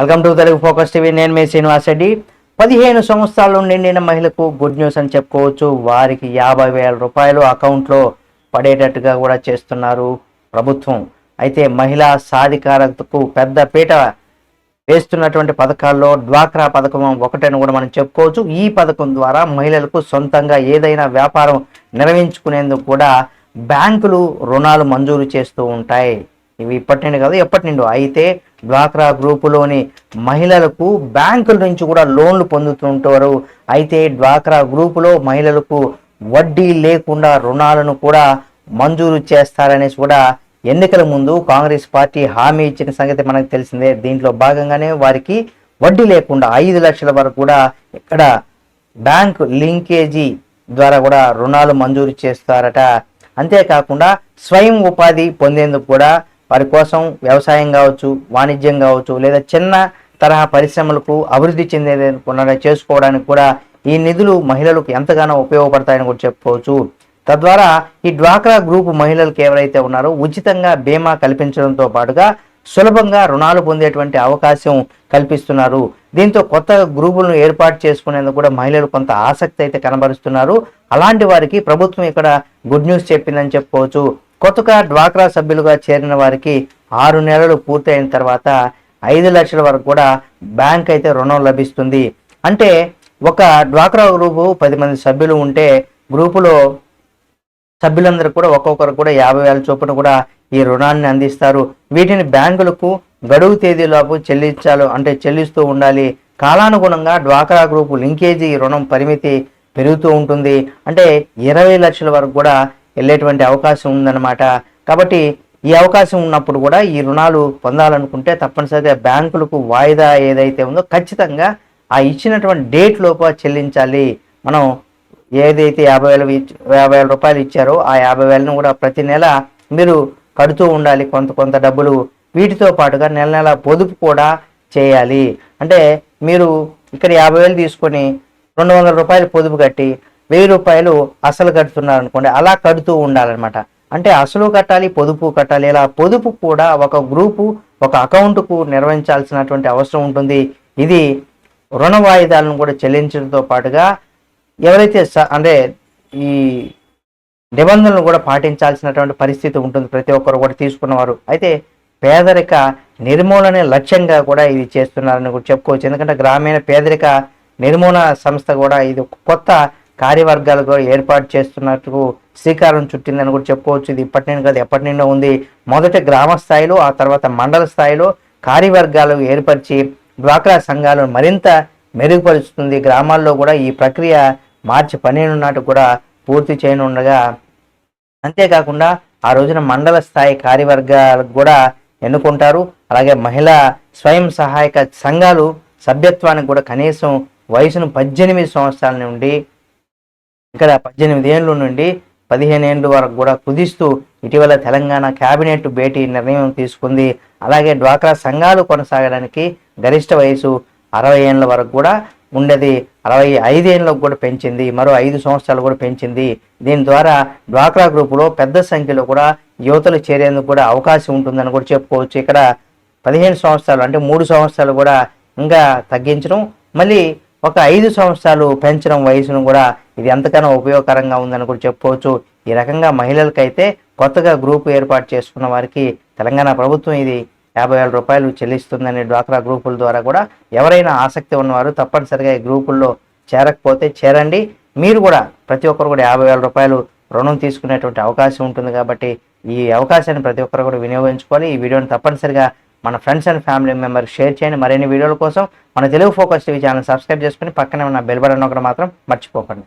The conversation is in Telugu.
Welcome to Telugu focus TV. నేను మీ శ్రీనివాస్ రెడ్డి. 15 సంవత్సరాలు నిండిన మహిళకు గుడ్ న్యూస్ అని చెప్పుకోవచ్చు. వారికి 50,000 రూపాయలు అకౌంట్లో పడేటట్టుగా కూడా చేస్తున్నారు ప్రభుత్వం. అయితే మహిళా సాధికారతకు పెద్ద పీట వేస్తున్నటువంటి పథకాల్లో డ్వాక్రా పథకం ఒకటని కూడా మనం చెప్పుకోవచ్చు. ఈ పథకం ద్వారా మహిళలకు సొంతంగా ఏదైనా వ్యాపారం నిర్వహించుకునేందుకు కూడా బ్యాంకులు రుణాలు మంజూరు చేస్తూ ఉంటాయి. ఇవి ఇప్పటి నుండి కాదు, ఎప్పటి నుండో. అయితే డ్వాక్రా గ్రూపులోని మహిళలకు బ్యాంకుల నుంచి కూడా లోన్లు పొందుతుంటారు. అయితే డ్వాక్రా గ్రూపులో మహిళలకు వడ్డీ లేకుండా రుణాలను కూడా మంజూరు చేస్తారనేసి కూడా ఎన్నికల ముందు కాంగ్రెస్ పార్టీ హామీ ఇచ్చిన సంగతి మనకు తెలిసిందే. దీంట్లో భాగంగానే వారికి వడ్డీ లేకుండా 5 లక్షల వరకు కూడా ఇక్కడ బ్యాంక్ లింకేజీ ద్వారా కూడా రుణాలు మంజూరు చేస్తారట. అంతేకాకుండా స్వయం ఉపాధి పొందేందుకు కూడా వారి కోసం వ్యవసాయం కావచ్చు, వాణిజ్యం కావచ్చు, లేదా చిన్న తరహా పరిశ్రమలకు అభివృద్ధి చెందేదనుకున్న చేసుకోవడానికి కూడా ఈ నిధులు మహిళలకు ఎంతగానో ఉపయోగపడతాయని కూడా చెప్పుకోవచ్చు. తద్వారా ఈ డ్వాక్రా గ్రూప్ మహిళలకు ఎవరైతే ఉన్నారో ఉచితంగా బీమా కల్పించడంతో పాటుగా సులభంగా రుణాలు పొందేటువంటి అవకాశం కల్పిస్తున్నారు. దీంతో కొత్త గ్రూపులను ఏర్పాటు చేసుకునేందుకు కూడా మహిళలు కొంత ఆసక్తి అయితే కనబరుస్తున్నారు. అలాంటి వారికి ప్రభుత్వం ఇక్కడ గుడ్ న్యూస్ చెప్పిందని చెప్పుకోవచ్చు. కొత్తగా డ్వాక్రా సభ్యులుగా చేరిన వారికి 6 నెలలు పూర్తయిన తర్వాత 5 లక్షల వరకు కూడా బ్యాంక్ అయితే రుణం లభిస్తుంది. అంటే ఒక డ్వాక్రా గ్రూపు 10 మంది సభ్యులు ఉంటే గ్రూపులో సభ్యులందరూ కూడా ఒక్కొక్కరు కూడా 50,000 చొప్పున కూడా ఈ రుణాన్ని అందిస్తారు. వీటిని బ్యాంకులకు గడువు తేదీలోపు చెల్లిస్తూ ఉండాలి. కాలానుగుణంగా డ్వాక్రా గ్రూపు లింకేజీ రుణం పరిమితి పెరుగుతూ ఉంటుంది. అంటే 20 లక్షల వరకు కూడా వెళ్ళేటువంటి అవకాశం ఉందన్నమాట. కాబట్టి ఈ అవకాశం ఉన్నప్పుడు కూడా ఈ రుణాలు పొందాలనుకుంటే తప్పనిసరిగా బ్యాంకులకు వాయిదా ఏదైతే ఉందో ఖచ్చితంగా ఆ ఇచ్చినటువంటి డేట్ లోపు చెల్లించాలి. మనం ఏదైతే 50,000 రూపాయలు ఇచ్చారో ఆ 50,000ను కూడా ప్రతి నెల మీరు కడుతూ ఉండాలి కొంత డబ్బులు. వీటితో పాటుగా నెల నెల పొదుపు కూడా చేయాలి. అంటే మీరు ఇక్కడ 50,000 తీసుకొని 200 రూపాయలు పొదుపు కట్టి 1000 రూపాయలు అసలు కడుతున్నారు అనుకోండి, అలా కడుతూ ఉండాలన్నమాట. అంటే అసలు కట్టాలి, పొదుపు కట్టాలి. ఇలా పొదుపు కూడా ఒక గ్రూపు ఒక అకౌంట్కు నిర్వహించాల్సినటువంటి అవసరం ఉంటుంది. ఇది రుణ వాయిదాలను కూడా చెల్లించడంతో పాటుగా ఎవరైతే అంటే ఈ నిబంధనలు కూడా పాటించాల్సినటువంటి పరిస్థితి ఉంటుంది ప్రతి ఒక్కరు కూడా తీసుకున్నవారు. అయితే పేదరిక నిర్మూలనే లక్ష్యంగా కూడా ఇది చేస్తున్నారని కూడా చెప్పుకోవచ్చు. ఎందుకంటే గ్రామీణ పేదరిక నిర్మూలన సంస్థ కూడా ఇది కొత్త కార్యవర్గాలు కూడా ఏర్పాటు చేస్తున్నట్టు శ్రీకారం చుట్టిందని కూడా చెప్పుకోవచ్చు. ఇది ఇప్పటి నుండి కాదు, ఎప్పటి నుండో ఉంది. మొదట గ్రామ స్థాయిలో, ఆ తర్వాత మండల స్థాయిలో కార్యవర్గాలు ఏర్పరిచి డ్వాక్రా సంఘాలను మరింత మెరుగుపరుస్తుంది. గ్రామాల్లో కూడా ఈ ప్రక్రియ మార్చి 12 నాటి కూడా పూర్తి చేయనుండగా, అంతేకాకుండా ఆ రోజున మండల స్థాయి కార్యవర్గాలకు కూడా ఎన్నుకుంటారు. అలాగే మహిళా స్వయం సహాయక సంఘాలు సభ్యత్వానికి కూడా కనీసం వయసును 18 సంవత్సరాల నుండి ఇక్కడ 18 ఏళ్ళ నుండి 15 ఏళ్ళ వరకు కూడా కుదిస్తూ ఇటీవల తెలంగాణ కేబినెట్ భేటీ నిర్ణయం తీసుకుంది. అలాగే డ్వాక్రా సంఘాలు కొనసాగడానికి గరిష్ట వయసు 60 ఏళ్ళ వరకు కూడా ఉండేది 65 ఏళ్ళకు కూడా పెంచింది. మరో 5 సంవత్సరాలు కూడా పెంచింది. దీని ద్వారా డ్వాక్రా గ్రూపులో పెద్ద సంఖ్యలో కూడా యువతలు చేరేందుకు కూడా అవకాశం ఉంటుందని కూడా చెప్పుకోవచ్చు. ఇక్కడ 15 సంవత్సరాలు అంటే 3 సంవత్సరాలు కూడా ఇంకా తగ్గించడం, మళ్ళీ ఒక 5 సంవత్సరాలు పెంచడం వయసును కూడా ఇది ఎంతగానో ఉపయోగకరంగా ఉందని కూడా చెప్పుకోవచ్చు. ఈ రకంగా మహిళలకైతే కొత్తగా గ్రూపు ఏర్పాటు చేసుకున్న వారికి తెలంగాణ ప్రభుత్వం ఇది 50,000 రూపాయలు చెల్లిస్తుందని డ్వాక్రా గ్రూపుల ద్వారా కూడా ఎవరైనా ఆసక్తి ఉన్నవారు తప్పనిసరిగా ఈ గ్రూపుల్లో చేరకపోతే చేరండి. మీరు కూడా ప్రతి ఒక్కరు కూడా 50,000 రూపాయలు రుణం తీసుకునేటువంటి అవకాశం ఉంటుంది. కాబట్టి ఈ అవకాశాన్ని ప్రతి ఒక్కరు కూడా వినియోగించుకోవాలి. ఈ వీడియోని తప్పనిసరిగా మన friends and family members share చేయండి. మరిన్ని వీడియోల కోసం మన Telugu focus TV channel subscribe చేసుకుని పక్కనే ఉన్న బెల్ బటన్ ఒకటి మాత్రం మర్చిపోకండి.